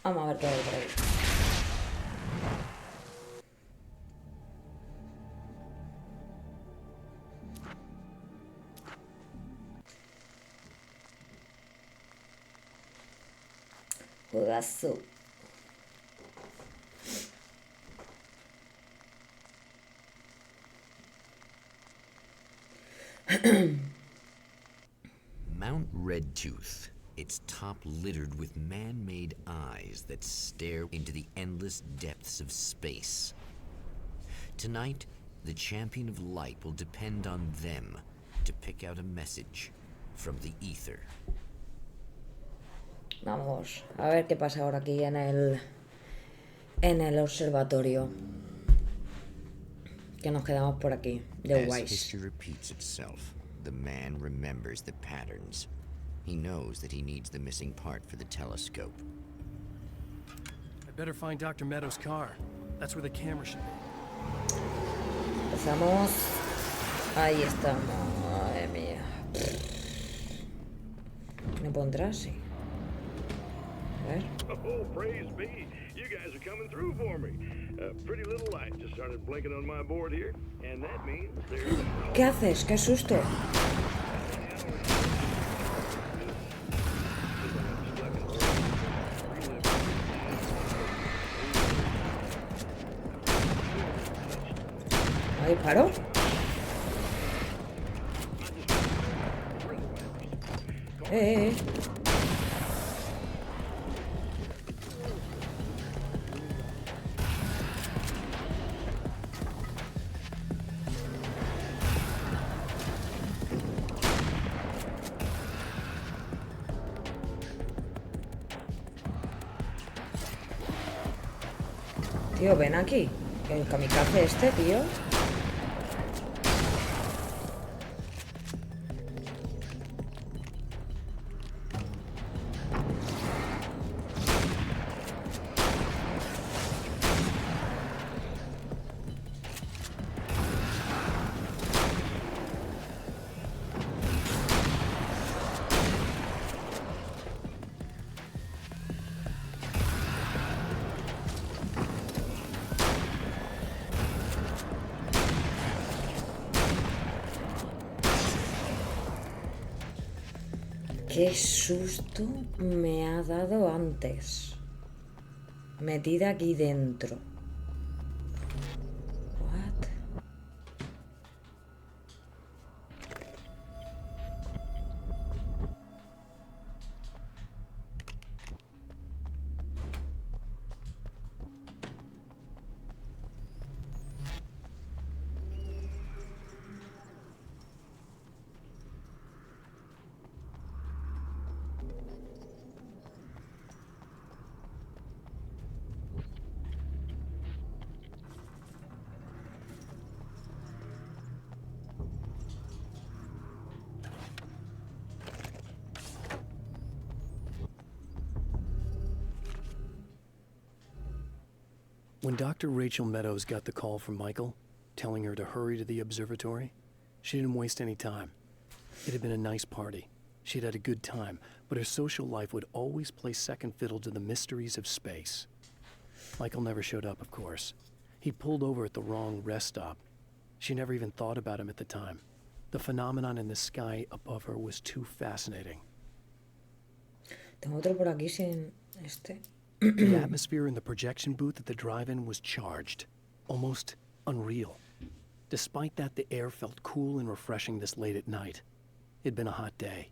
Vamos a ver qué hay por ahí. Juegazo. Mount Redtooth, its top littered with man-made eyes that stare into the endless depths of space. Tonight, the champion of light will depend on them to pick out a message from the ether. Vamos a ver qué pasa ahora aquí en el observatorio. Que nos quedamos por aquí, de As Wise. history repeats itself, the man remembers the patterns. He knows that he needs the missing part for the telescope. I better find Dr. Meadows' car. That's where the camera should be. Empezamos. Ahí estamos. Madre mía. ¿Me pondrá? Sí. A ver. Oh, praise be. You guys are coming through for me. A pretty little light just started blinking on my board here, and that means there's... ¿Qué haces? ¡Qué susto! ¿Me disparó? Eh. Tío, ven aquí. El kamikaze este, tío. Qué susto me ha dado antes. Metida aquí dentro. What? When Dr. Rachel Meadows got the call from Michael, telling her to hurry to the observatory, she didn't waste any time. It had been a nice party. She'd had a good time, but her social life would always play second fiddle to the mysteries of space. Michael never showed up, of course. He pulled over at the wrong rest stop. She never even thought about him at the time. The phenomenon in the sky above her was too fascinating. Tengo otro por aquí sin este. The atmosphere in the projection booth at the drive-in was charged, almost unreal. Despite that, the air felt cool and refreshing this late at night. It'd been a hot day.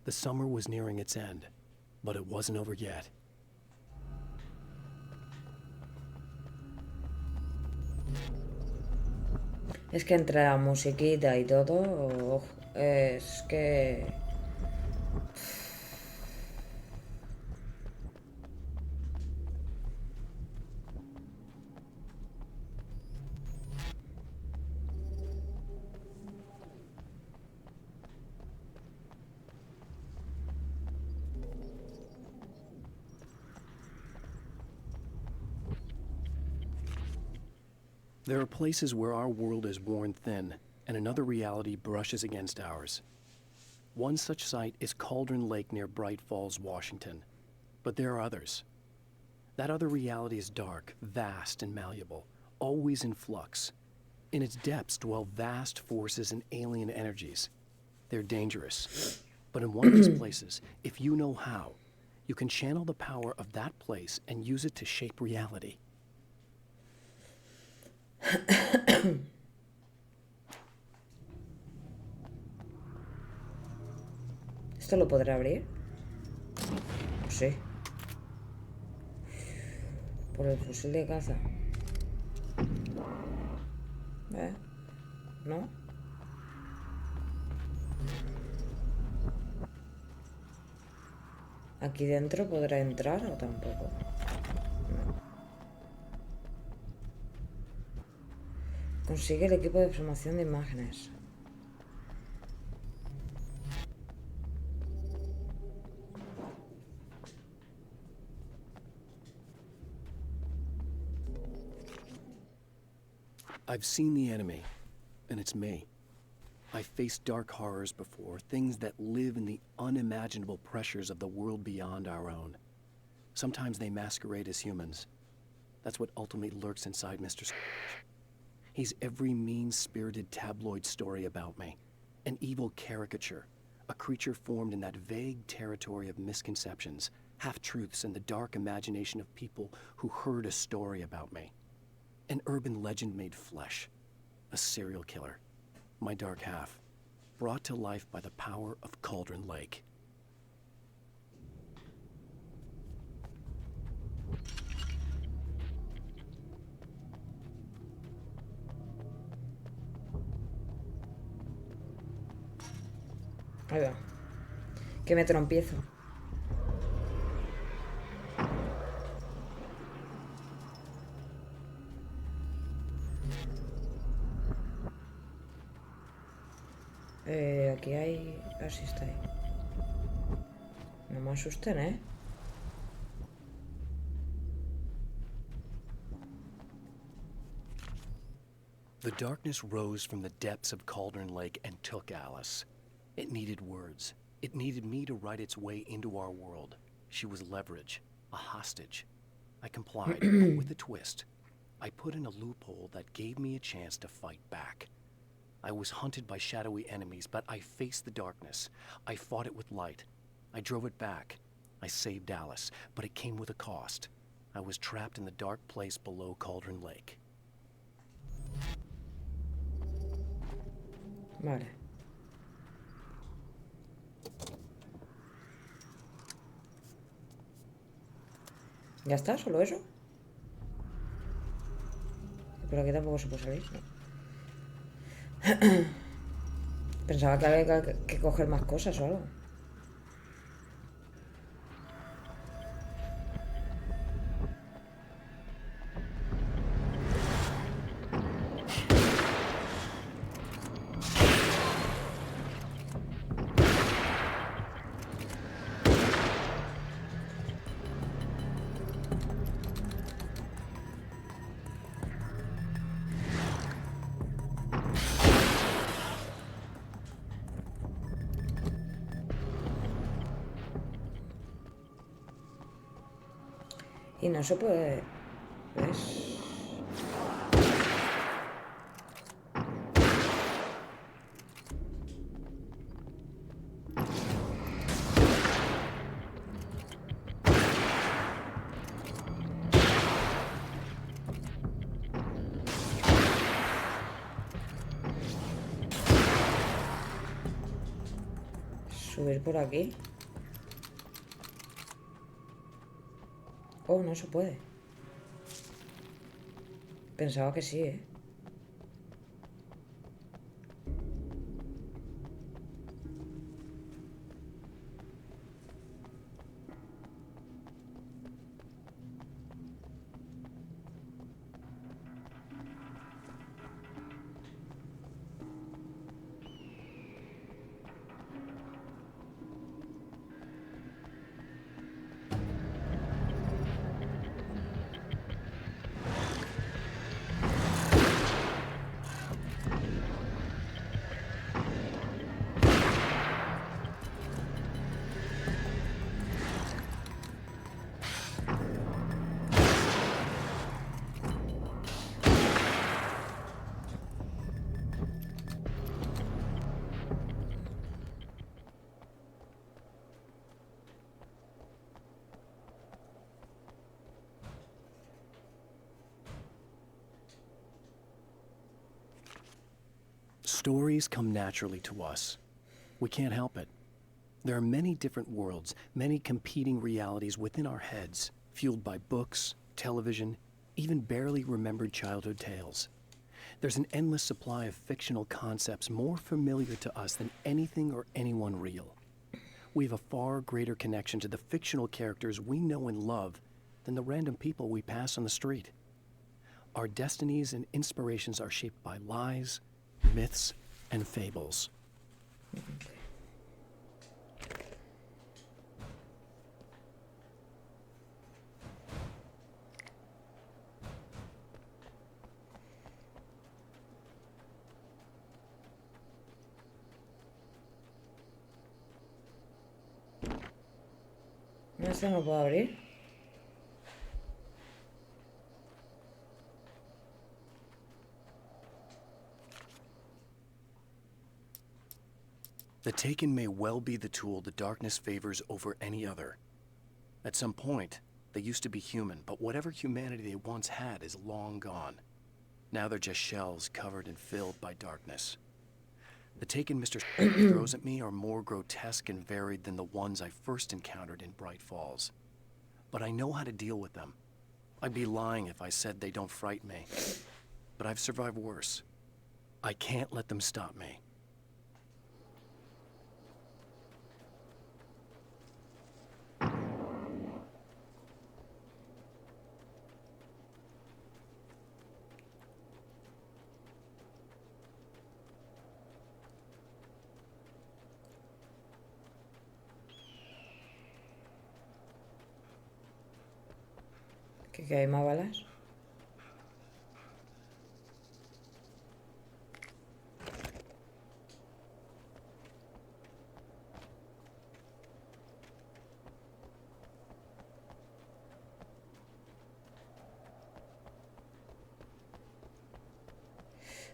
The summer was nearing its end, but it wasn't over yet. Es que entre la musiquita y todo, es que... There are places where our world is worn thin, and another reality brushes against ours. One such site is Cauldron Lake near Bright Falls, Washington. But there are others. That other reality is dark, vast, and malleable, always in flux. In its depths dwell vast forces and alien energies. They're dangerous. But in one of these places, if you know how, you can channel the power of that place and use it to shape reality. ¿Esto lo podré abrir? Sí. Por el fusil de caza. ¿No? ¿Aquí dentro podrá entrar o tampoco? No. Consigue el equipo de formación de imágenes. I've seen the enemy, and it's me. I've faced dark horrors before, things that live in the unimaginable pressures of the world beyond our own. Sometimes they masquerade as humans. That's what ultimately lurks inside Mr. Scrooge. He's every mean-spirited tabloid story about me, an evil caricature, a creature formed in that vague territory of misconceptions, half-truths, and the dark imagination of people who heard a story about me. An urban legend made flesh. A serial killer. My dark half. Brought to life by the power of Cauldron Lake. Ahí va. Que me trompiezo. Aquí hay... Así está ahí. No me asusten, ¿eh? The darkness rose from the depths of Cauldron Lake and took Alice. It needed words. It needed me to write its way into our world. She was leverage, a hostage. I complied, but with a twist. I put in a loophole that gave me a chance to fight back. I was hunted by shadowy enemies, but I faced the darkness. I fought it with light. I drove it back. I saved Alice, but it came with a cost. I was trapped in the dark place below Cauldron Lake. Vale. ¿Ya está? ¿Solo eso? Por aquí tampoco se puede salir, ¿no? Pensaba que había que coger más cosas o algo. Y no se puede... ¿Ves? Subir por aquí. Oh, no se puede. Pensaba que sí, ¿eh? Stories come naturally to us. We can't help it. There are many different worlds, many competing realities within our heads, fueled by books, television, even barely remembered childhood tales. There's an endless supply of fictional concepts more familiar to us than anything or anyone real. We have a far greater connection to the fictional characters we know and love than the random people we pass on the street. Our destinies and inspirations are shaped by lies, myths, and fables. ¿Esto no puedo abrir? The Taken may well be the tool the darkness favors over any other. At some point, they used to be human, but whatever humanity they once had is long gone. Now they're just shells covered and filled by darkness. The Taken Mr. throws at me are more grotesque and varied than the ones I first encountered in Bright Falls. But I know how to deal with them. I'd be lying if I said they don't frighten me. But I've survived worse. I can't let them stop me. ¿Que hay más balas?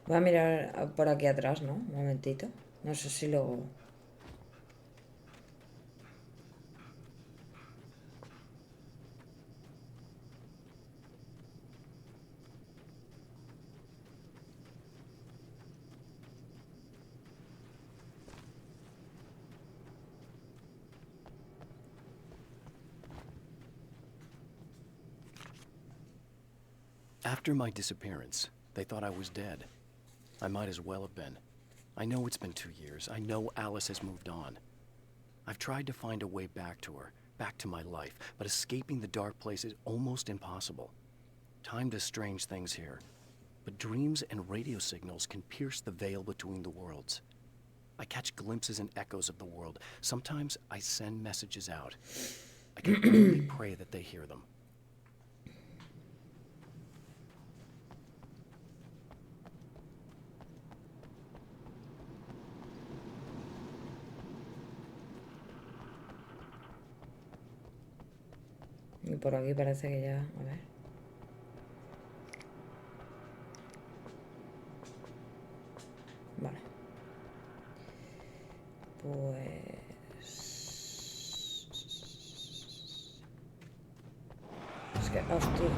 Voy a mirar por aquí atrás, ¿no? Un momentito. No sé si luego... After my disappearance, they thought I was dead. I might as well have been. I know it's been 2 years. I know Alice has moved on. I've tried to find a way back to her, back to my life, but escaping the dark place is almost impossible. Time does strange things here, but dreams and radio signals can pierce the veil between the worlds. I catch glimpses and echoes of the world. Sometimes I send messages out. I can only pray that they hear them. Y por aquí parece que ya... A ver. Vale. Pues... Es que... Hostia.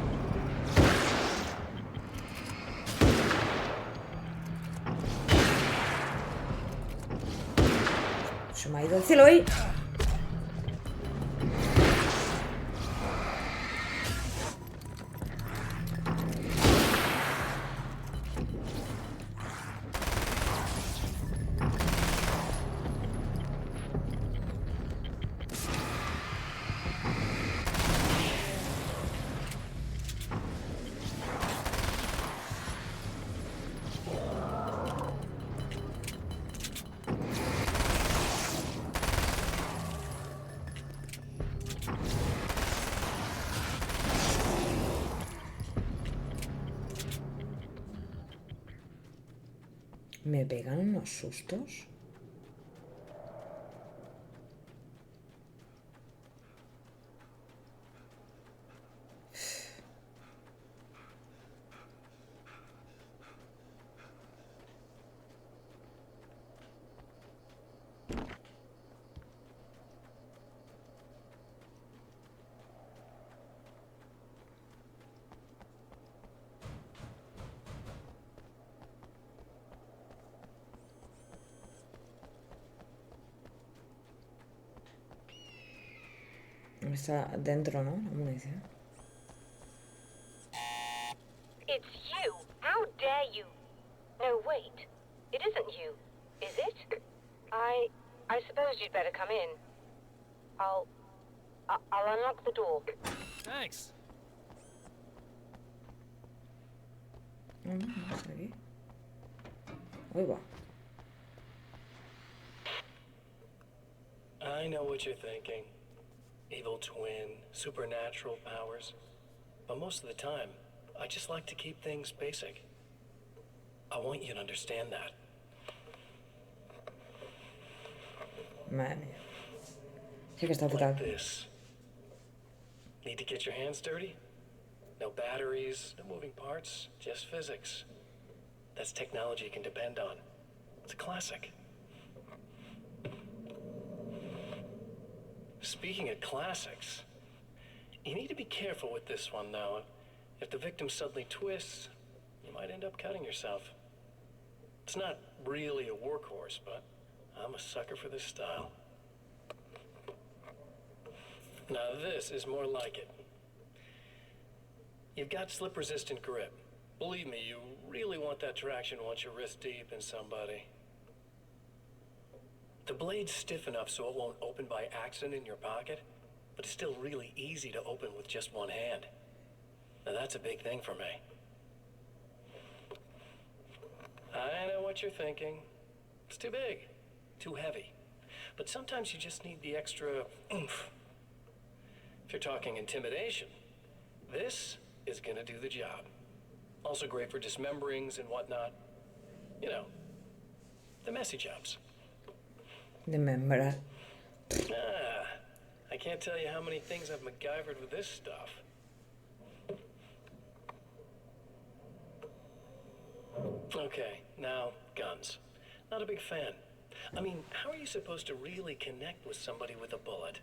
Se me ha ido el cielo ahí. Me pegan unos sustos. Está dentro, ¿no? La munición. It's you! How dare you! No, wait. It isn't you, is it? I suppose you'd better come in. I'll unlock the door. Thanks. No, no está aquí. Uy, va. I know what you're thinking. Evil twin, supernatural powers. But most of the time, I just like to keep things basic. I want you to understand that. Madre mía. Sí que está Like fatal. this. Need to get your hands dirty? No batteries, no moving parts, just physics. That's technology you can depend on. It's a classic. Speaking of classics, you need to be careful with this one, though. If the victim suddenly twists, you might end up cutting yourself. It's not really a workhorse, but I'm a sucker for this style. Now this is more like it. You've got slip-resistant grip. Believe me, you really want that traction once you're wrist deep in somebody. The blade's stiff enough so it won't open by accident in your pocket, but it's still really easy to open with just one hand. Now that's a big thing for me. I know what you're thinking. It's too big, too heavy. But sometimes you just need the extra oomph. If you're talking intimidation, this is gonna do the job. Also great for dismemberings and whatnot. You know, the messy jobs. Desmembrar. I can't tell you how many things I've MacGyvered with this stuff. Okay, now, guns. Not a big fan. I mean, how are you supposed to really connect with somebody with a bullet?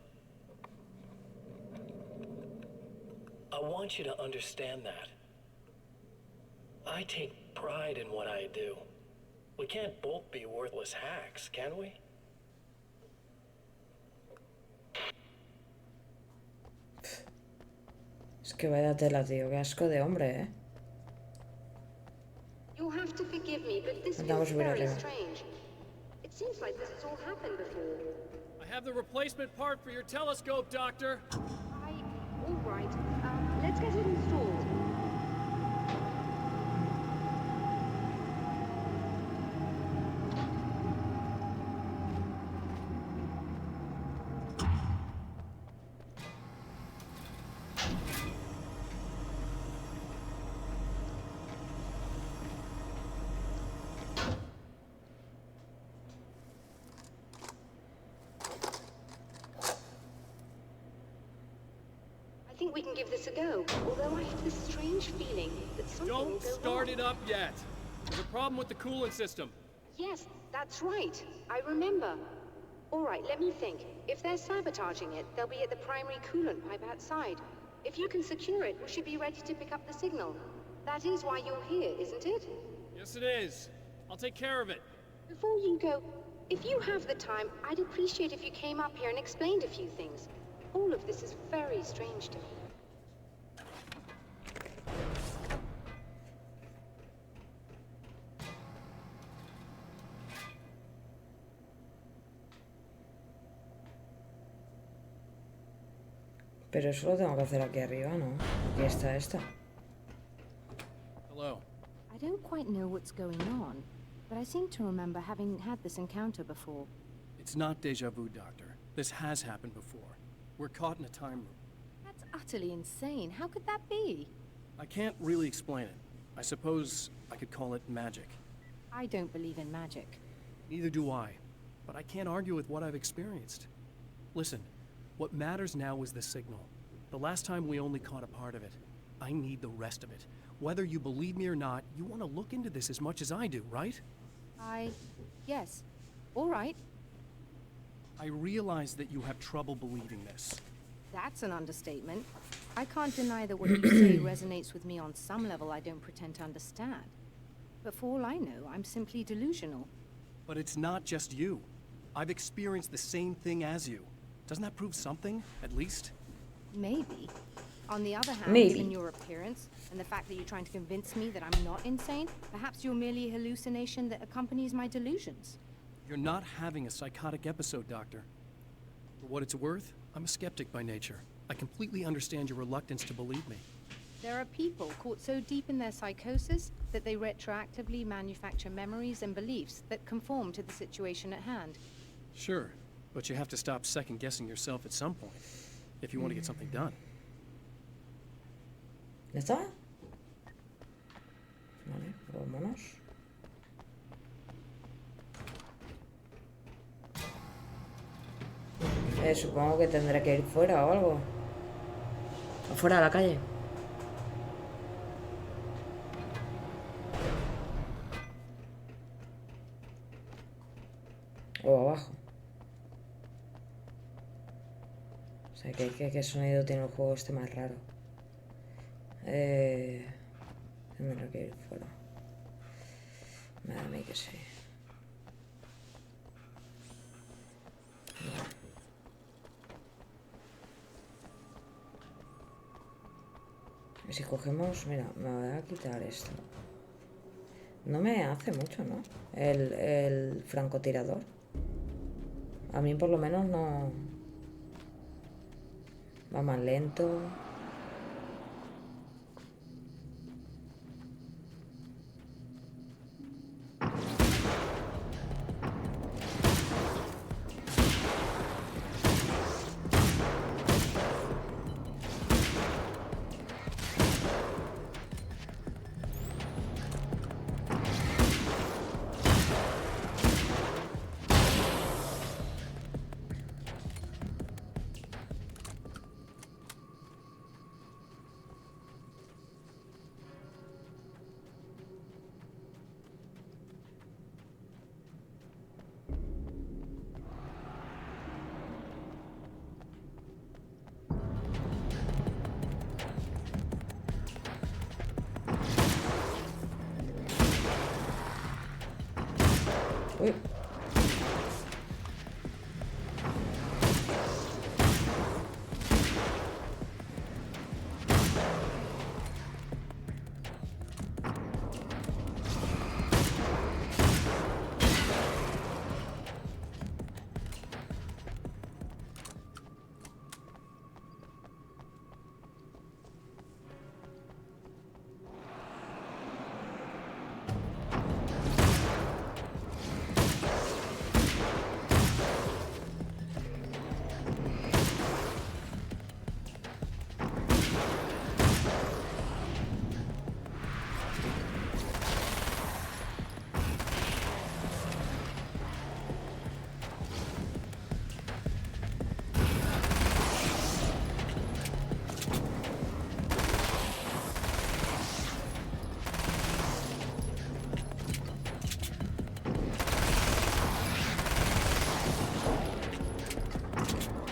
I want you to understand that. I take pride in what I do. We can't both be worthless hacks, can we? Es que vaya tela, tío. Qué asco de hombre, ¿eh? You'll have to forgive me, but this Vamos feels a subir very arriba. strange. It seems like this has all happened before. I have the replacement part for your telescope, Doctor. All right. Let's get it installed. I think we can give this a go, although I have this strange feeling that something will Don't go start wrong. it up yet. There's a problem with the coolant system. Yes, that's right. I remember. All right, let me think. If they're sabotaging it, they'll be at the primary coolant pipe outside. If you can secure it, we should be ready to pick up the signal. That is why you're here, isn't it? Yes, it is. I'll take care of it. Before you go, if you have the time, I'd appreciate if you came up here and explained a few things. All of this is very strange to me. Pero eso lo tengo que hacer aquí arriba, ¿no? Aquí está esta. Hello. I don't quite know what's going on, but I seem to remember having had this encounter before. It's not deja vu, Doctor. This has happened before. We're caught in a time loop. That's utterly insane. How could that be? I can't really explain it. I suppose I could call it magic. I don't believe in magic. Neither do I. But I can't argue with what I've experienced. Listen, what matters now is the signal. The last time we only caught a part of it. I need the rest of it. Whether you believe me or not, you want to look into this as much as I do, right? Yes. All right. I realize that you have trouble believing this. That's an understatement. I can't deny that what you say resonates with me on some level I don't pretend to understand. But for all I know, I'm simply delusional. But it's not just you. I've experienced the same thing as you. Doesn't that prove something, at least? Maybe. On the other hand, Maybe. given your appearance and the fact that you're trying to convince me that I'm not insane, perhaps you're merely a hallucination that accompanies my delusions. You're not having a psychotic episode, Doctor. For what it's worth, I'm a skeptic by nature. I completely understand your reluctance to believe me. There are people caught so deep in their psychosis that they retroactively manufacture memories and beliefs that conform to the situation at hand. Sure, but you have to stop second-guessing yourself at some point, if you want to get something done. ¿Ya está? Vale, vámonos. Supongo que tendré que ir fuera o algo. Afuera a la calle. O abajo. O sea, ¿qué sonido tiene el juego este más raro? Tendré que ir fuera. Madre mía que sí. Y si cogemos, mira, me voy a quitar esto. No me hace mucho, ¿no? El francotirador. A mí por lo menos no... Va más lento. Uy.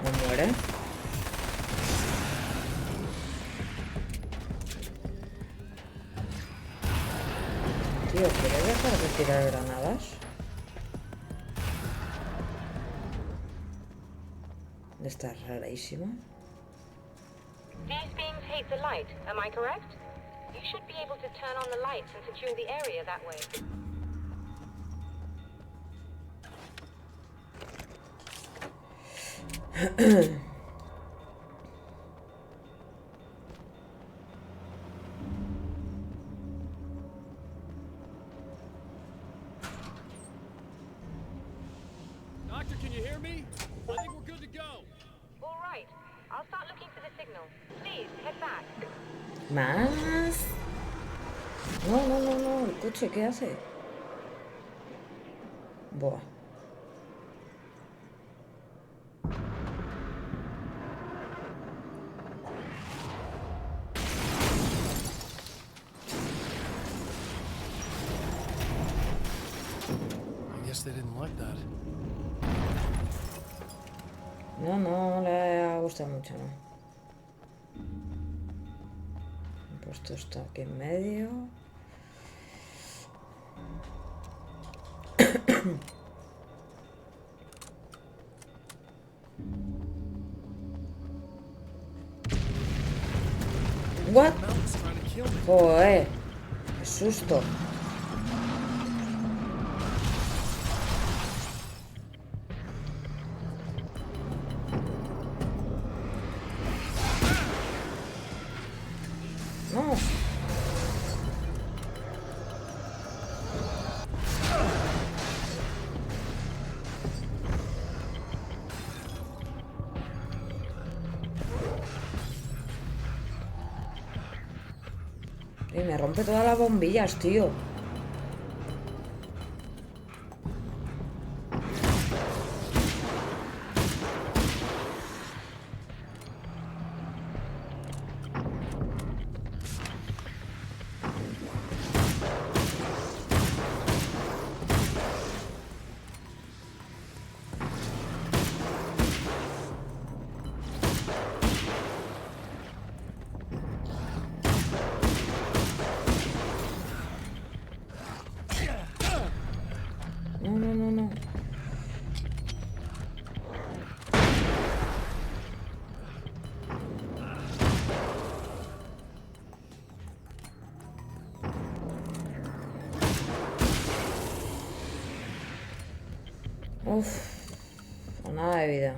No muere. Tío, ¿quieres dejar de tirar granadas? Está rarísimo. These beams hate the light, am I correct? You should be able to turn on the lights and secure the area that way. Doctor, can you hear me? I think we're good to go. All right, I'll start looking for the signal. Please, head back. ¿Más? No, no, no, no. El coche, ¿qué hace? Buah. I guess they didn't like that. No, no le ha gustado mucho, ¿no? He puesto esto aquí en medio. What? Joder. Qué susto. No. Y me rompe todas las bombillas, tío. No, no, no, no. Uf, nada de vida.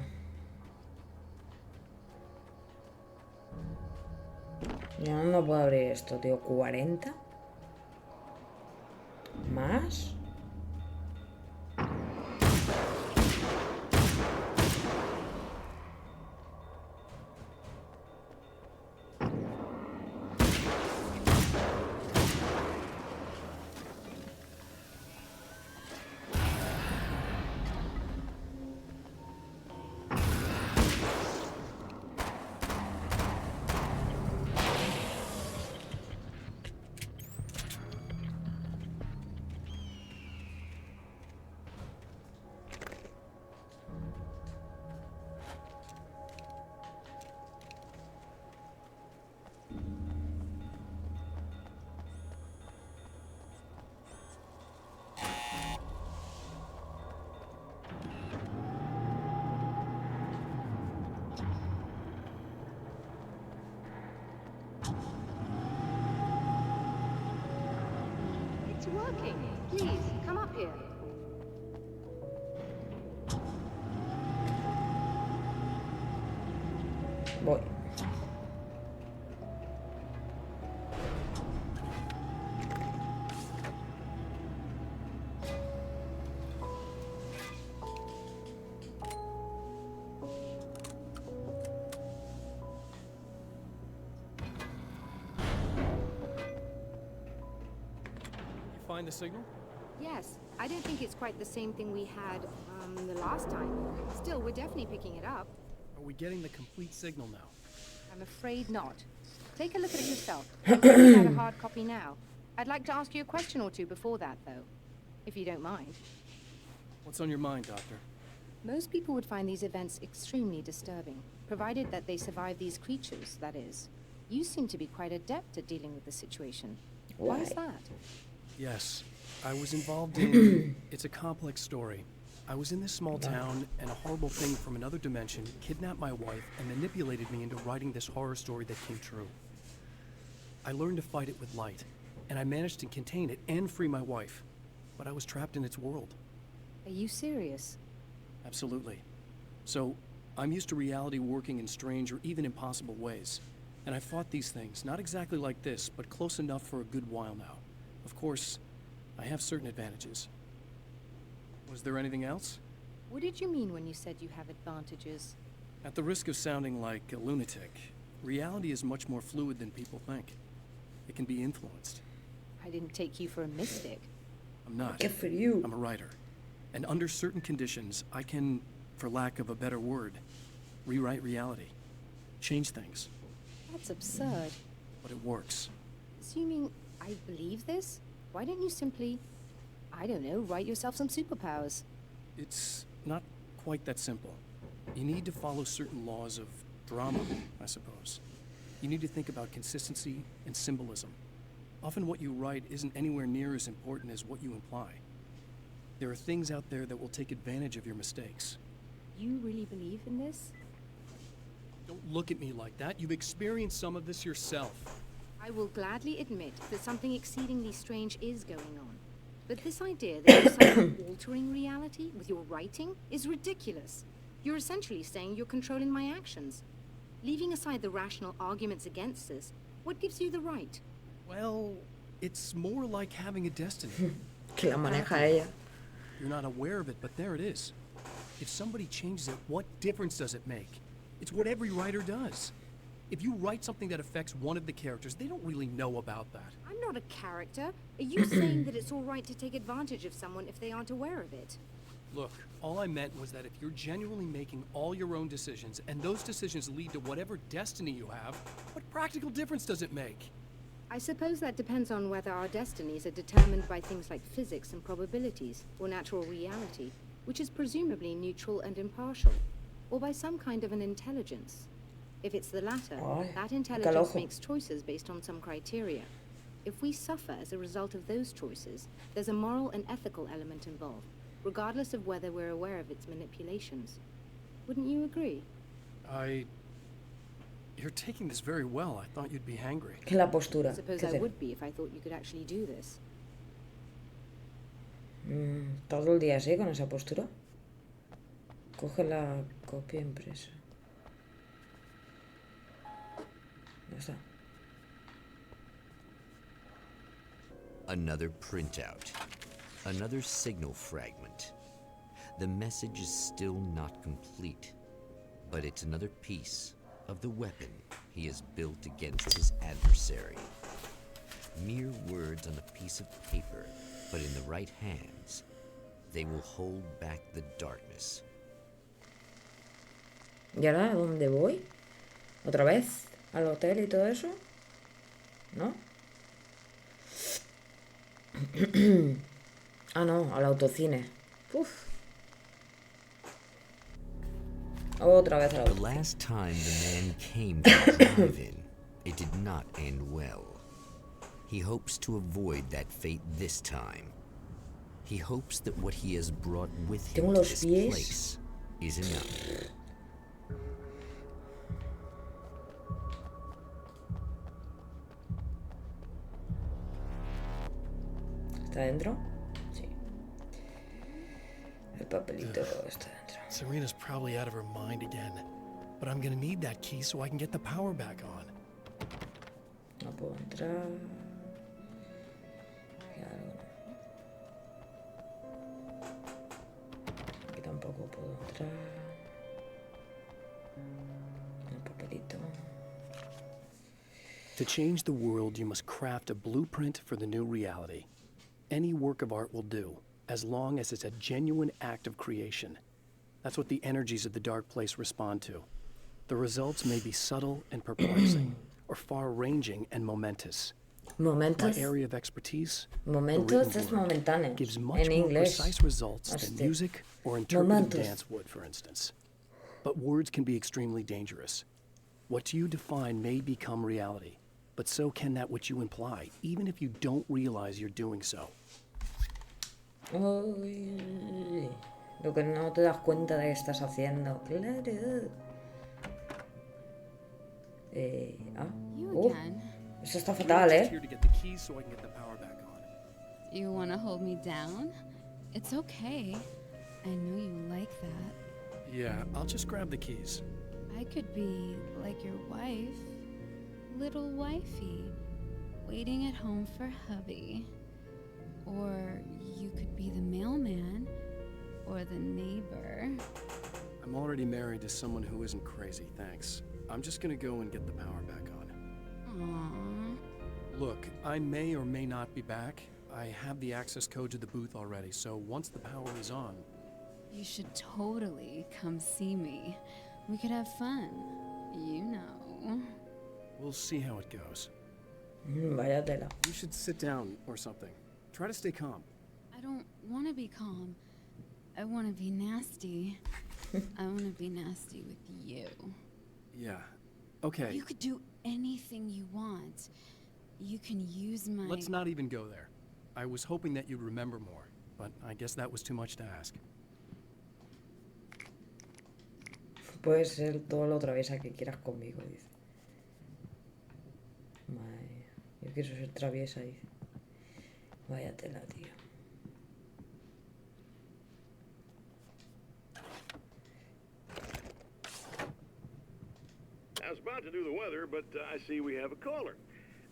Yo no puedo abrir esto, tío. ¿40? ¿Más? It's working. Please, come up here. Voy. Find the signal? Yes, I don't think it's quite the same thing we had the last time. Still, we're definitely picking it up. Are we getting the complete signal now? I'm afraid not. Take a look at it yourself. I've had a hard copy now. I'd like to ask you a question or two before that, though, if you don't mind. What's on your mind, Doctor? Most people would find these events extremely disturbing, provided that they survive these creatures, that is. You seem to be quite adept at dealing with the situation. Why is that? Yes, I was involved in... It's a complex story. I was in this small town, and a horrible thing from another dimension kidnapped my wife and manipulated me into writing this horror story that came true. I learned to fight it with light, and I managed to contain it and free my wife. But I was trapped in its world. Are you serious? Absolutely. So, I'm used to reality working in strange or even impossible ways. And I've fought these things, not exactly like this, but close enough for a good while now. Of course, I have certain advantages. Was there anything else? What did you mean when you said you have advantages? At the risk of sounding like a lunatic, reality is much more fluid than people think. It can be influenced. I didn't take you for a mystic. I'm not. Good for you. I'm a writer. And under certain conditions, I can, for lack of a better word, rewrite reality. Change things. That's absurd. But it works. Assuming I believe this, why don't you simply, I don't know, write yourself some superpowers? It's not quite that simple. You need to follow certain laws of drama, I suppose. You need to think about consistency and symbolism. Often what you write isn't anywhere near as important as what you imply. There are things out there that will take advantage of your mistakes. You really believe in this? Don't look at me like that. You've experienced some of this yourself. I will gladly admit that something exceedingly strange is going on. But this idea that you're somehow altering reality with your writing is ridiculous. You're essentially saying you're controlling my actions. Leaving aside the rational arguments against this, what gives you the right? Well, it's more like having a destiny. Que la maneja ella. You're not aware of it, but there it is. If somebody changes it, what difference does it make? It's what every writer does. If you write something that affects one of the characters, they don't really know about that. I'm not a character. Are you saying that it's all right to take advantage of someone if they aren't aware of it? Look, all I meant was that if you're genuinely making all your own decisions, and those decisions lead to whatever destiny you have, what practical difference does it make? I suppose that depends on whether our destinies are determined by things like physics and probabilities, or natural reality, which is presumably neutral and impartial, or by some kind of an intelligence. If it's the latter, that intelligence makes choices based on some criteria. If we suffer as a result of those choices, there's a moral and ethical element involved, regardless of whether we're aware of its manipulations. Wouldn't you agree? You're taking this very well. I thought you'd be hangry. Que la postura. I suppose I would be if I thought you could actually do this. Todo el día así, con esa postura. Coge la copia impresa. Ya está. Another printout. Another signal fragment. The message is still not complete, but it's another piece of the weapon he has built against his adversary. Mere words on a piece of paper, but in the right hands, they will hold back the darkness. ¿Y ahora a dónde voy? ¿Otra vez? ¿Al hotel y todo eso? ¿No? Ah, no, al autocine. Uf. Otra vez al The autocine. last time the man came to the drive-in, it did not end well. He hopes to avoid that fate this time. He hopes that what he has brought with him Tengo to los this pies. place is enough. ¿Está dentro? Sí. El papelito está dentro. Serena's probably out of her mind again. But I'm gonna need that key so I can get the power back on. No puedo entrar. ¿Qué hago? Aquí tampoco puedo entrar. El papelito. To change the world, you must craft a blueprint for the new reality. Any work of art will do, as long as it's a genuine act of creation. That's what the energies of the dark place respond to. The results may be subtle and perplexing, or far-ranging and momentous. Momentos. My area of expertise, the Momentos written es word, momentáneo. gives much En more inglés. precise results than Hostia. music or interpretive Momentos. dance would, for instance. But words can be extremely dangerous. What you define may become reality, but so can that which you imply, even if you don't realize you're doing so. Uy, lo que no te das cuenta de que estás haciendo. Claro. You again. Eso está We're fatal, just here to get the keys so I can get the power back on. You want to hold me down? It's okay. I know you like that. Yeah, I'll just grab the keys. I could be like your wife, little wifey, waiting at home for hubby. Or you could be the mailman, or the neighbor. I'm already married to someone who isn't crazy, thanks. I'm just gonna go and get the power back on. Aww. Look, I may or may not be back. I have the access code to the booth already, so once the power is on... You should totally come see me. We could have fun. You know. We'll see how it goes. Vaya tela. You should sit down or something. Try to stay calm. I don't want to be calm. I want to be nasty. I want to be nasty with you. Yeah. Okay. You could do anything you want. You can use my... Let's not even go there. I was hoping that you'd remember more, but I guess that was too much to ask. Puedes ser todo lo traviesa que quieras conmigo, dice. Yo quiero ser traviesa, dice. Vaya tela, tío. I was about to do the weather, but I see we have a caller.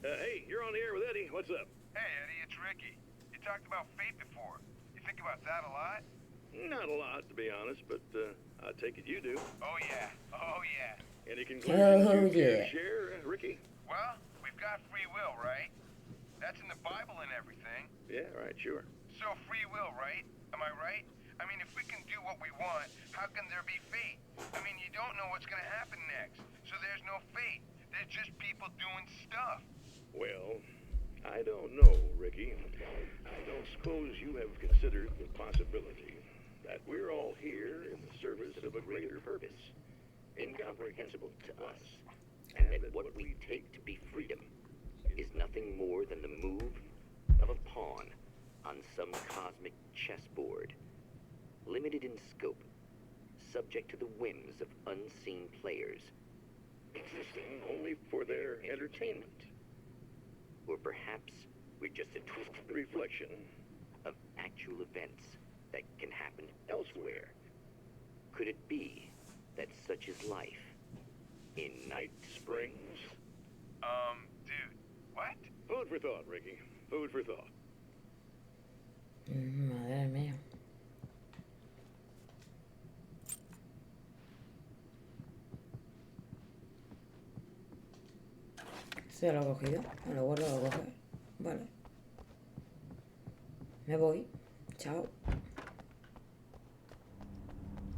Hey, you're on the air with Eddie. What's up? Hey, Eddie, it's Ricky. You talked about fate before. You think about that a lot? Not a lot, to be honest, but I take it you do. Oh, yeah. Oh, yeah. Any conclusions Oh, you care yeah. to share, Ricky? Well, we've got free will, right? That's in the Bible and everything. Yeah, right, sure. So free will, right? Am I right? I mean, if we can do what we want, how can there be fate? I mean, you don't know what's going to happen next, so there's no fate. There's just people doing stuff. Well, I don't know, Ricky. I don't suppose you have considered the possibility that we're all here in the service of a greater purpose, incomprehensible to us, And that what we take to be freedom is nothing more than the move of a pawn on some cosmic chessboard, limited in scope, subject to the whims of unseen players, existing only for their entertainment. or perhaps we're just a twisted Reflection of actual events that can happen elsewhere. Could it be that such is life in Night Springs. Dude, what? Food for thought, Ricky. Food for thought. Madre mía. Esto ya lo he cogido. Me lo vuelvo a coger. Vale. Me voy. Chao.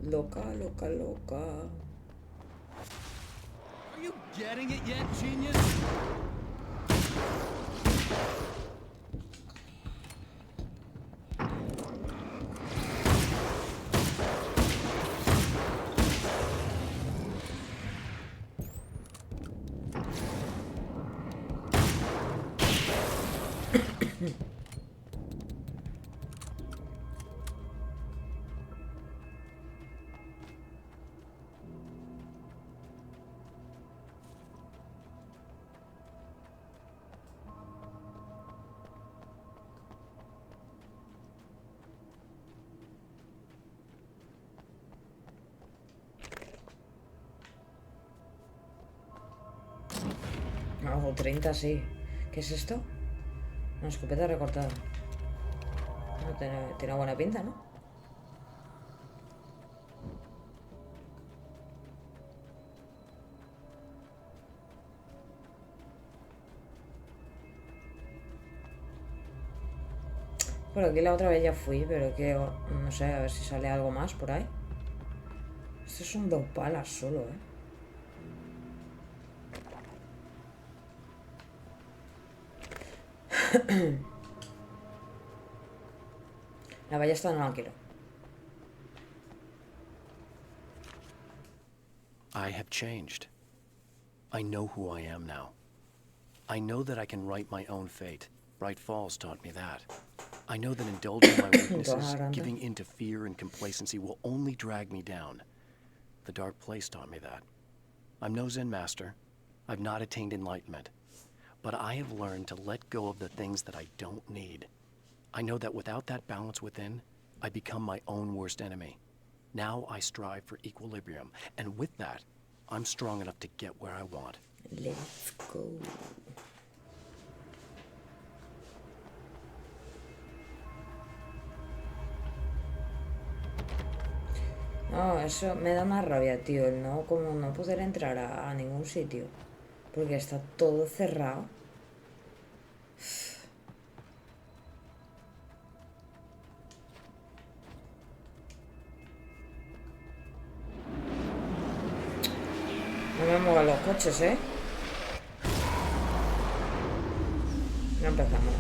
Loca, loca, loca. Are you getting it yet, genius? Algo 30, sí. ¿Qué es esto? Una escopeta recortada. No, tiene buena pinta, ¿no? Por aquí la otra vez ya fui, pero que no sé, a ver si sale algo más por ahí. Estos son 2 palas solo, ¿eh? La ballesta no la quiero. I have changed. I know who I am now. I know that I can write my own fate. Bright Falls taught me that. I know that indulging my weaknesses, giving in to fear and complacency will only drag me down. The dark place taught me that. I'm no Zen master. I've not attained enlightenment. But I have learned to let go of the things that I don't need. I know that without that balance within, I become my own worst enemy. Now I strive for equilibrium, and with that, I'm strong enough to get where I want. Let's go. No, eso me da más rabia, tío, el no, como no poder entrar a ningún sitio. Porque está todo cerrado. No me muevan los coches, ¿eh? No empezamos.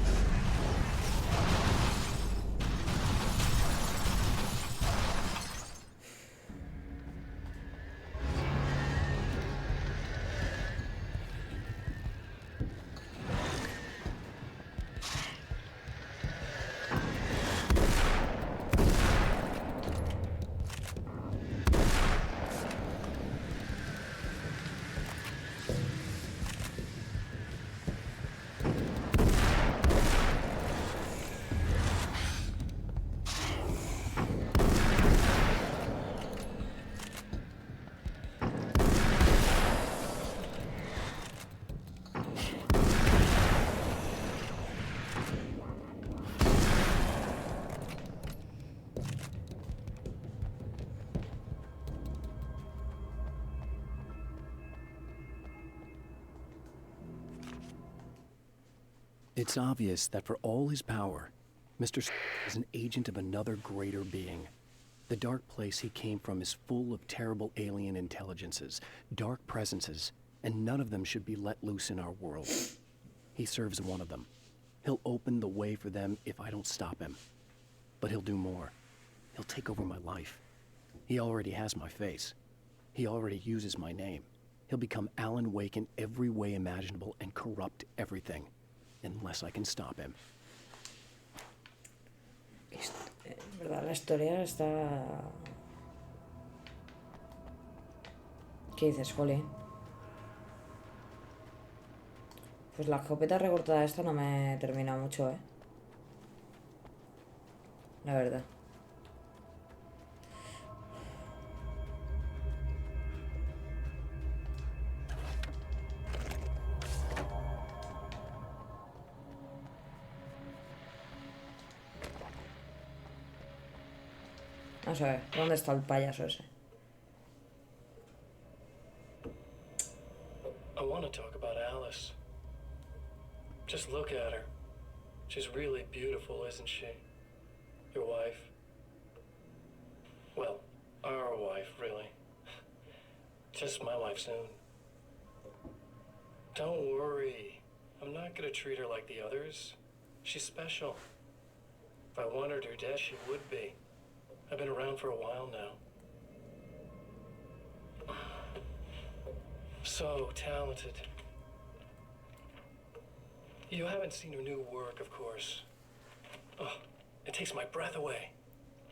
It's obvious that for all his power, Mr. is an agent of another greater being. The dark place he came from is full of terrible alien intelligences, dark presences, and none of them should be let loose in our world. He serves one of them. He'll open the way for them if I don't stop him. But he'll do more. He'll take over my life. He already has my face. He already uses my name. He'll become Alan Wake in every way imaginable and corrupt everything, unless I can stop him. ¿Verdad? La historia está... ¿Qué dices, Jolín? Pues la escopeta recortada esta no me termina mucho, ¿eh? La verdad. Vamos a ver, ¿dónde está el payaso ese? I want to talk about Alice. Just look at her. She's really beautiful, isn't she? Your wife. Well, our wife, really. Just my wife soon. Don't worry. I'm not gonna treat her like the others. She's special. If I wanted her dead, she would be. I've been around for a while now. So talented. You haven't seen her new work, of course. Oh, it takes my breath away.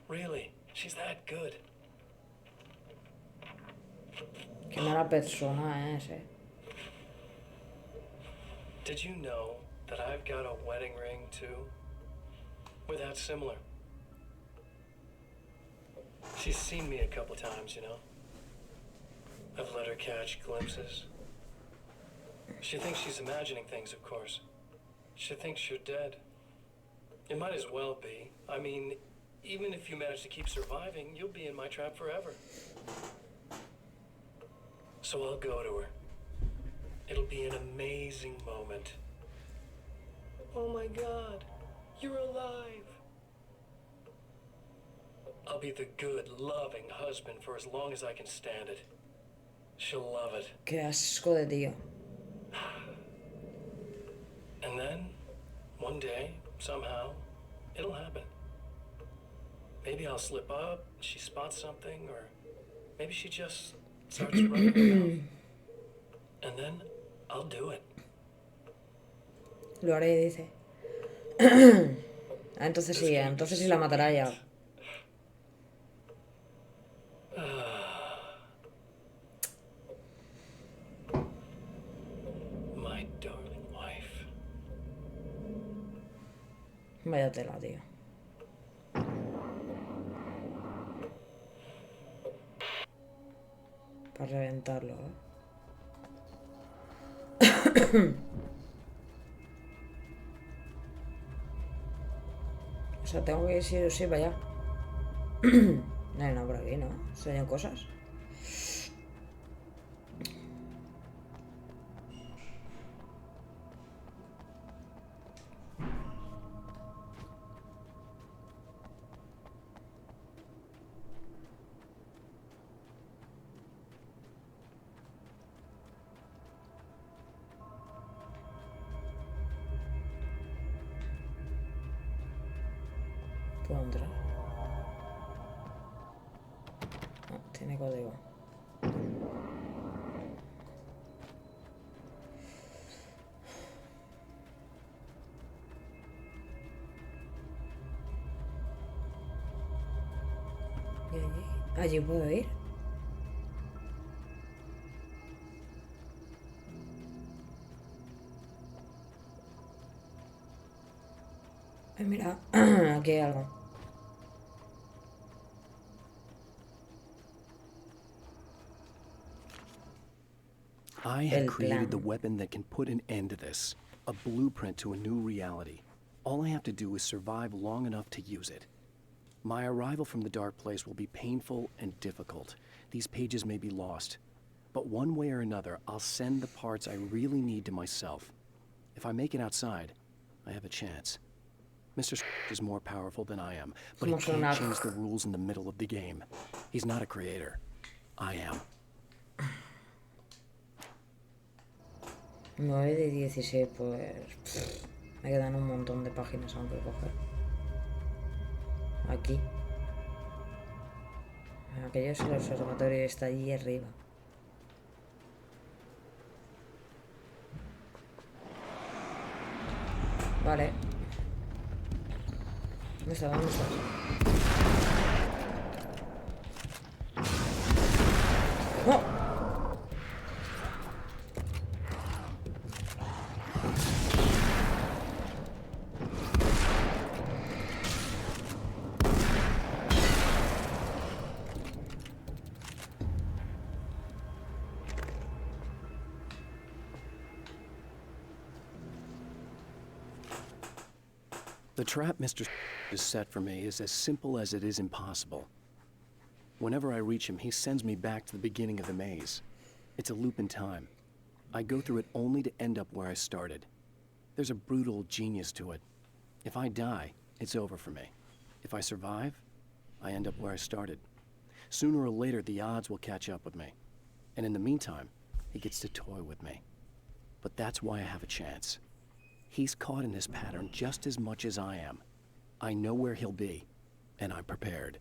Really, she's that good. Qué mala persona es, eh. Did you know that I've got a wedding ring, too? We're that similar. She's seen me a couple times, you know. I've let her catch glimpses. She thinks she's imagining things, of course. She thinks you're dead. It might as well be. I mean, even if you manage to keep surviving, you'll be in my trap forever. So I'll go to her. It'll be an amazing moment. Oh my God, you're alive. I'll be the good, loving husband for as long as I can stand it. She'll love it. Qué asco de tío. And then, one day, somehow, it'll happen. Maybe I'll slip up, she spots something, or maybe she just starts running her mouth. And then, I'll do it. Lo haré, dice. Entonces sí la matará ya. My darling wife. Vaya tela, tío. Para reventarlo, ¿eh? O sea, tengo que ir sí o sí para allá. No hay nada por aquí, ¿no? ¿Se oyen cosas? ¿Puedo entrar? No, tiene código. ¿Y allí? ¿Allí puedo ir? Mira, aquí hay algo. I have created the weapon that can put an end to this. A blueprint to a new reality. All I have to do is survive long enough to use it. My arrival from the dark place will be painful and difficult. These pages may be lost. But one way or another, I'll send the parts I really need to myself. If I make it outside, I have a chance. Mr. is more powerful than I am, but he Somos can't una- change the rules in the middle of the game. He's not a creator. I am. 9 de 16, pues... me quedan un montón de páginas aún que coger. Aquí. Aquello es el observatorio, está allí arriba. Vale. ¿Dónde está? ¿Dónde está? ¡No! The trap Mr. has set for me is as simple as it is impossible. Whenever I reach him, he sends me back to the beginning of the maze. It's a loop in time. I go through it only to end up where I started. There's a brutal genius to it. If I die, it's over for me. If I survive, I end up where I started. Sooner or later, the odds will catch up with me. And in the meantime, he gets to toy with me. But that's why I have a chance. He's caught in this pattern just as much as I am. I know where he'll be, and I'm prepared.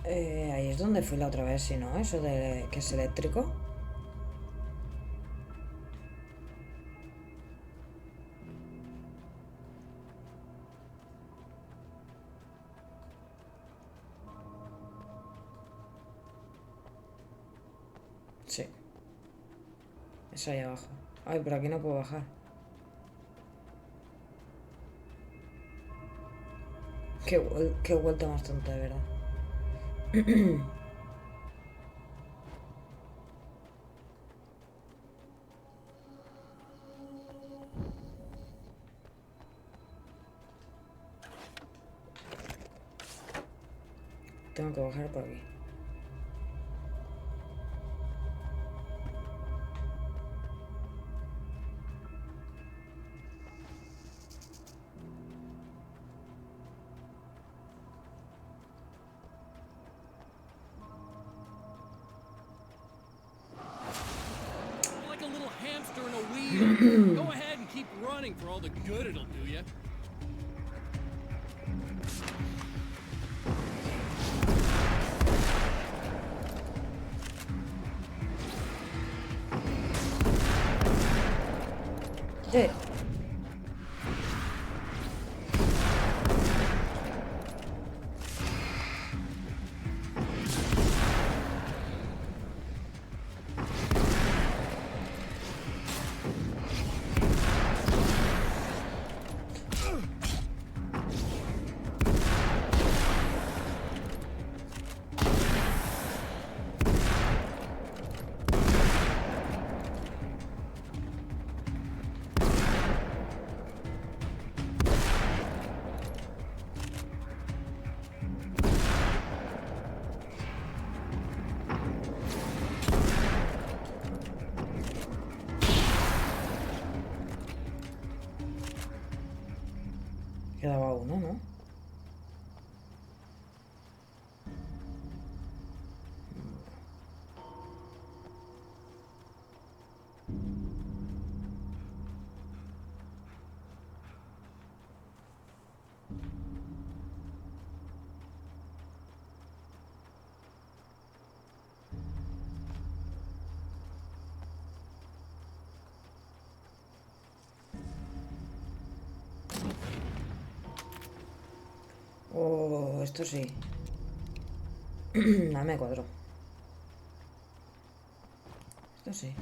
Ahí es donde fui la otra vez, si no, eso de que es eléctrico. Sí. Es ahí abajo. Ay, por aquí no puedo bajar. Qué vuelta más tonta, de verdad. Tengo que bajar por aquí. Like a little hamster in a wheel. Go ahead and keep running for all the good it'll do you. Sí. esto sí. Dame 4. Esto sí.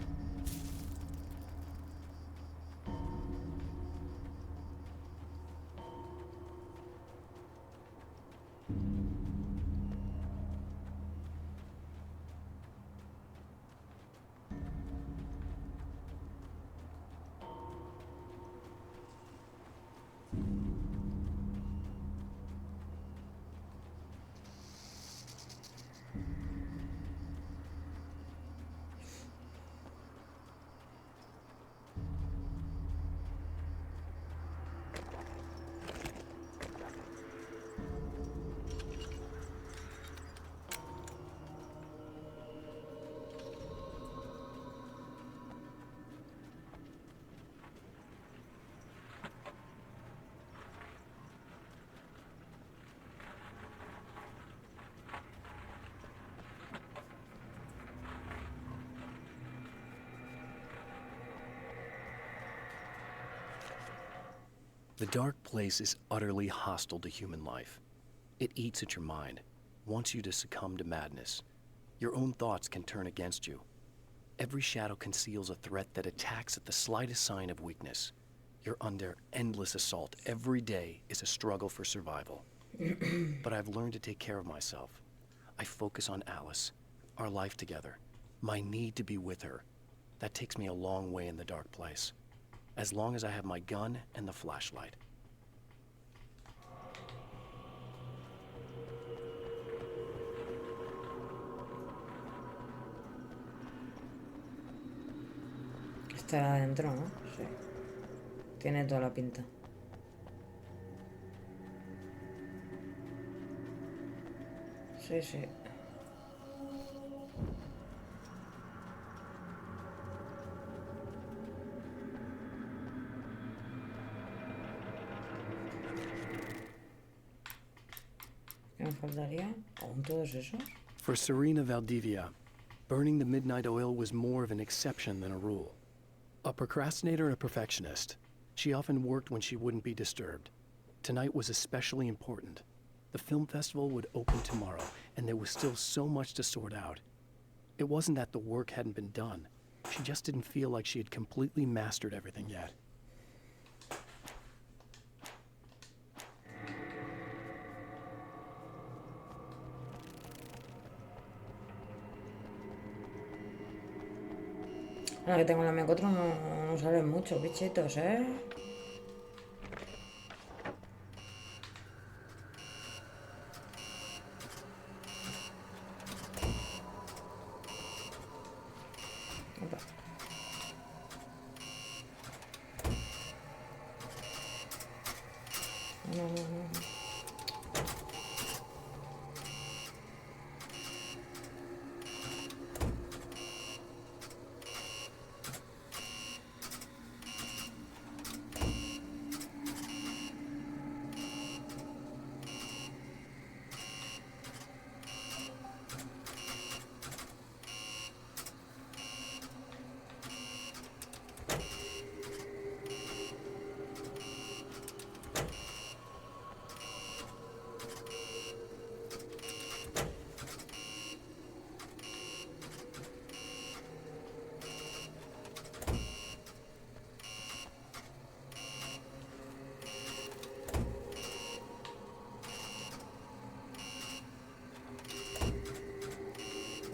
The dark place is utterly hostile to human life. It eats at your mind, wants you to succumb to madness. Your own thoughts can turn against you. Every shadow conceals a threat that attacks at the slightest sign of weakness. You're under endless assault. Every day is a struggle for survival. But I've learned to take care of myself. I focus on Alice, our life together, my need to be with her. That takes me a long way in the dark place. As long as I have my gun and the flashlight. Está adentro, ¿no? Sí. Tiene toda la pinta. Sí, sí. ¿Qué me faltaría? ¿Aún todos esos? For Serena Valdivia, burning the midnight oil was more of an exception than a rule. A procrastinator and a perfectionist, she often worked when she wouldn't be disturbed. Tonight was especially important. The film festival would open tomorrow, and there was still so much to sort out. It wasn't that the work hadn't been done. She just didn't feel like she had completely mastered everything yet. Ahora que tengo la M4 no salen muchos bichitos, ¿eh? Opa. No.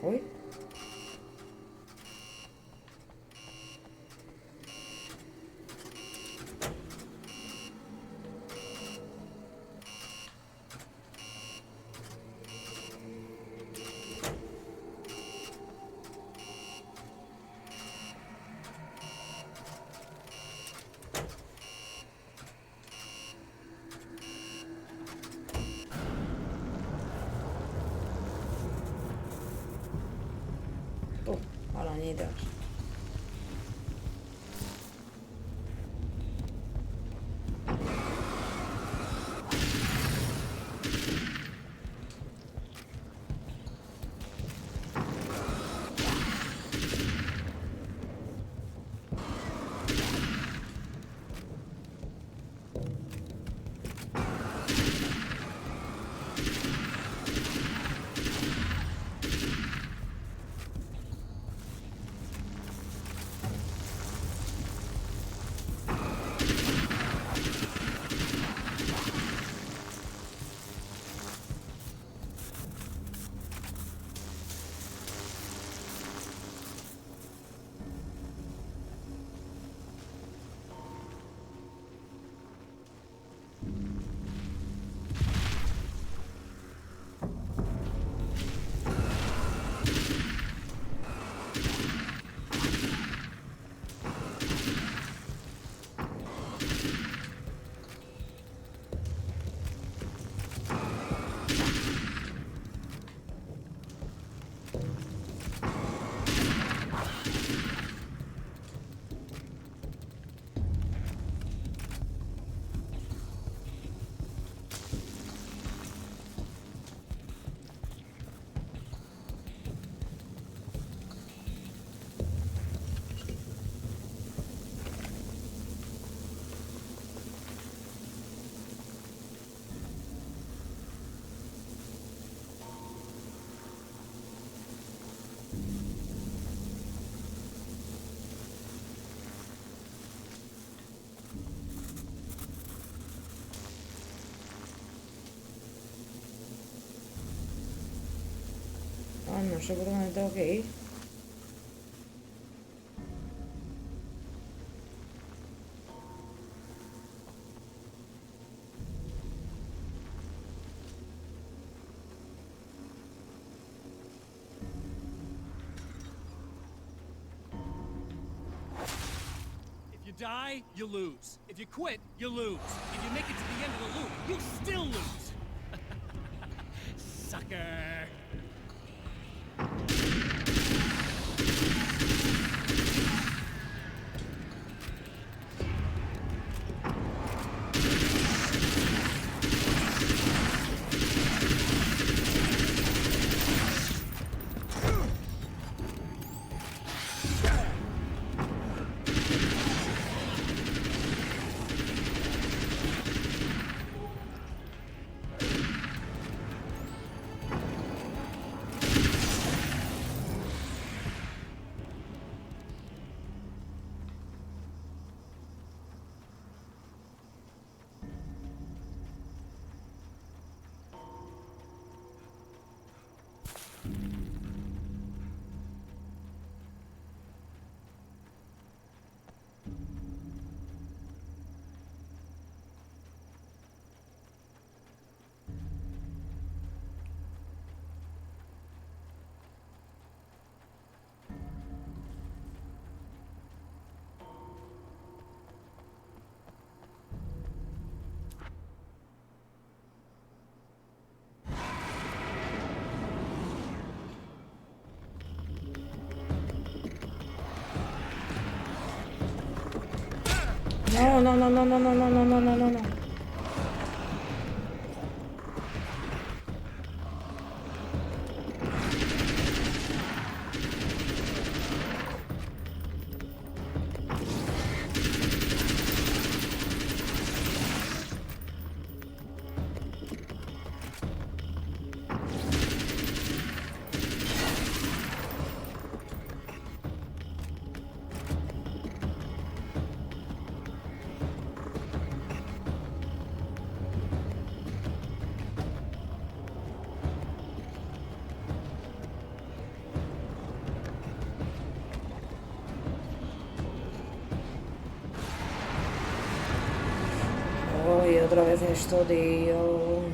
Uy. Arañitas. no sé por dónde tengo que ir. If you die, you lose. If you quit, you lose. If you make it to the end of the loop, you still lose. Sucker. No, no, no, no, no, no, no, no, no, no, no, no. Uy, otra vez esto, tío.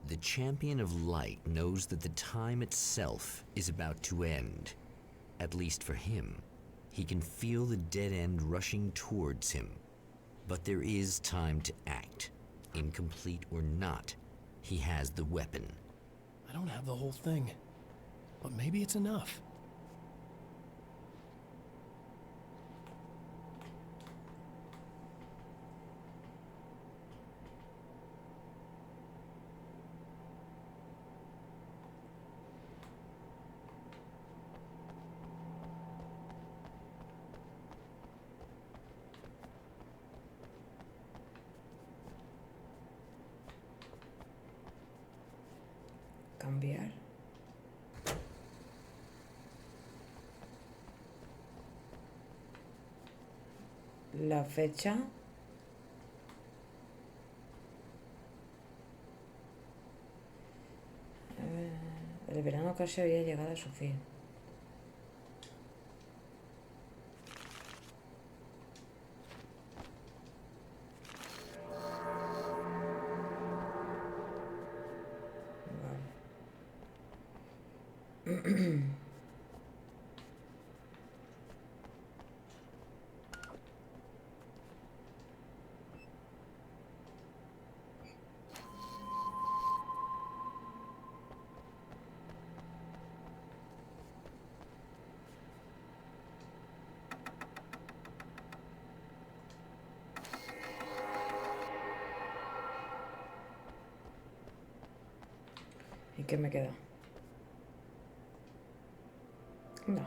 The champion of light knows that the time itself is about to end. At least for him. He can feel the dead end rushing towards him. But there is time to act. Incomplete or not, he has the weapon. I don't have the whole thing, but maybe it's enough. Cambiar. La fecha. El verano casi había llegado a su fin. ¿Y qué me queda? No.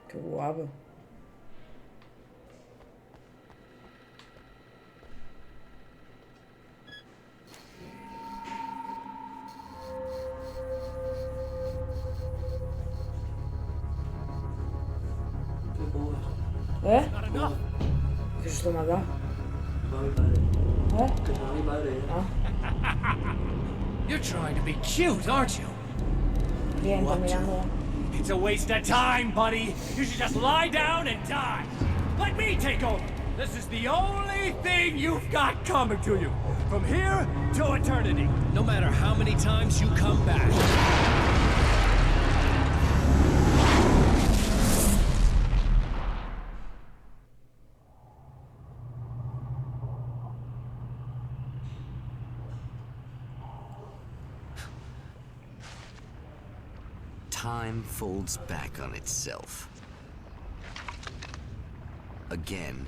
Qué guapo. ¿Eh? ¿Qué susto me ha dado? ¿Eh? Ah, You're trying to be cute, aren't you? bien, What? mirando. It's a waste of time, buddy. You should just lie down and die. Let me take over. This is the only thing you've got coming to you. From here to eternity. No matter how many times you come back. Time folds back on itself. Again,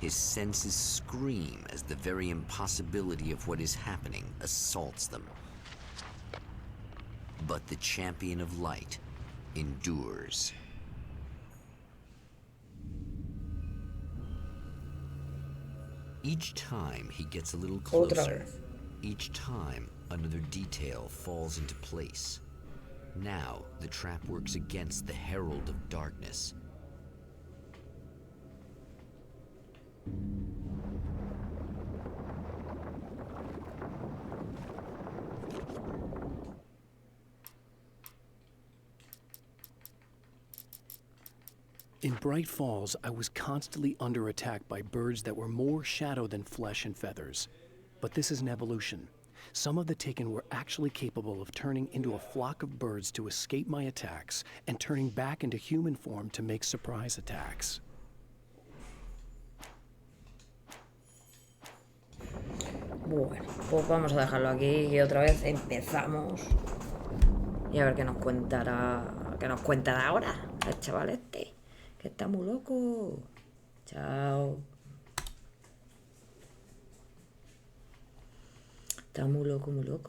his senses scream as the very impossibility of what is happening assaults them. But the champion of light endures. Each time he gets a little Otra closer. vez. Each time another detail falls into place. Now the trap works against the herald of darkness. In Bright Falls, I was constantly under attack by birds that were more shadow than flesh and feathers. But this is an evolution. Some of the Taken were actually capable of turning into a flock of birds to escape my attacks and turning back into human form to make surprise attacks. Bueno, pues vamos a dejarlo aquí y otra vez empezamos. Y a ver qué nos cuentará ahora el chaval este, que está muy loco. Chao. Está muy loco, muy loco.